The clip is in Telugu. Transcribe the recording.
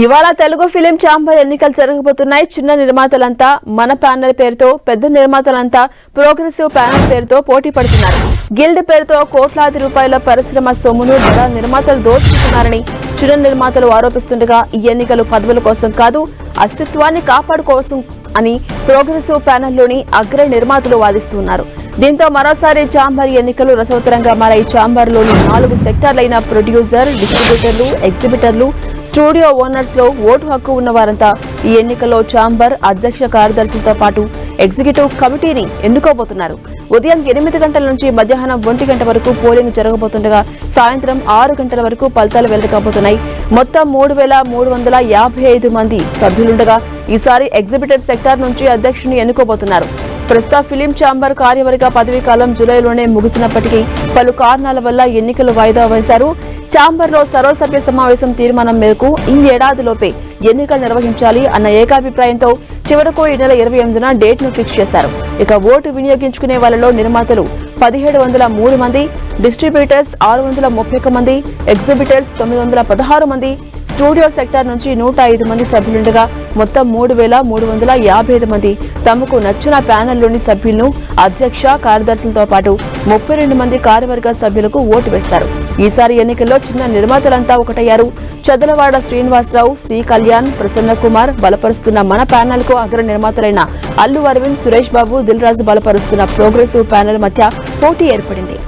ఇవాళ తెలుగు ఫిలిం ఛాంబర్ ఎన్నికలు జరగబోతున్నాయి. చిన్న నిర్మాతలంతా మన ప్యానెల్ పేరుతో, పెద్ద నిర్మాతలంతా ప్రోగ్రెసివ్ ప్యానెల్ పేరుతో పోటీ పడుతున్నారు. గిల్డ్ పేరుతో కోట్లాది రూపాయల పరిశ్రమ సొమ్మును బడా నిర్మాతలు దోచుకుంటున్నారని చిన్న నిర్మాతలు ఆరోపిస్తుండగా ఈ ఎన్నికలు పదవుల కోసం కాదు, అస్తిత్వాన్ని కాపాడుకోసం అని ప్రోగ్రెసివ్ ప్యానెల్లోని అగ్ర నిర్మాతలు వాదిస్తున్నారు. దీంతో మరోసారి ఛాంబర్ ఎన్నికలు రసవత్తరంగా మారాయి. ఛాంబర్లోని 4 సెక్టార్లైన ప్రొడ్యూసర్, డిస్ట్రిబ్యూటర్లు, ఎగ్జిబిటర్లు, స్టూడియో ఓనర్స్ లో ఓటు హక్కు ఉన్న వారంతా ఈ ఎన్నికల్లో ఛాంబర్ అధ్యక్ష కార్యదర్శులతో పాటు ఎగ్జిక్యూటివ్ కమిటీని ఎన్నుకోబోతున్నారు. ఉదయం 8 గంటల నుంచి మధ్యాహ్నం 1 గంట వరకు పోలింగ్ జరగబోతుండగా సాయంత్రం 6 గంటల వరకు ఫలితాలు వెల్లడికబోతున్నాయి. మొత్తం 3,355 మంది సభ్యులుండగా ఈసారి ఎగ్జిబిటర్ సెక్టార్ నుంచి అధ్యక్షుని ఎన్నుకోబోతున్నారు. ప్రస్తుత ఫిలిం ఛాంబర్ కార్యవర్గ పదవీ కాలం జూలైలోనే ముగిసినప్పటికీ పలు కారణాల వల్ల ఎన్నికలు వాయిదా వేశారు. ఛాంబర్లో సర్వసభ్య సమావేశం తీర్మానం మేరకు ఈ ఏడాదిలోపే ఎన్నికలు నిర్వహించాలి అన్న ఏకాభిప్రాయంతో చివరకు ఈ నెల 28న డేట్ ను ఫిక్స్ చేశారు. ఇక ఓటు వినియోగించుకునే వాళ్లలో నిర్మాతలు 1703 మంది, డిస్ట్రిబ్యూటర్స్ 631 మంది, ఎగ్జిబిటర్స్ 916 మంది, స్టూడియో సెక్టార్ నుంచి 105 మంది సభ్యులుండగా మొత్తం 3,355 మంది తమకు నచ్చిన ప్యానెల్లోని సభ్యులను అధ్యక్ష కార్యదర్శులతో పాటు 32 మంది కార్యవర్గ సభ్యులకు ఓటు వేస్తారు. ఈసారి ఎన్నికల్లో చిన్న నిర్మాతలంతా ఒకటయ్యారు. చదలవాడ శ్రీనివాసరావు, సి కళ్యాణ్, ప్రసన్న కుమార్ బలపరుస్తున్న మన ప్యానెల్ కు అగ్ర నిర్మాతలైన అల్లు అరవింద్, సురేష్ బాబు, దిల్ రాజు బలపరుస్తున్న ప్రోగ్రెసివ్ ప్యానెల్ మధ్య పోటీ ఏర్పడింది.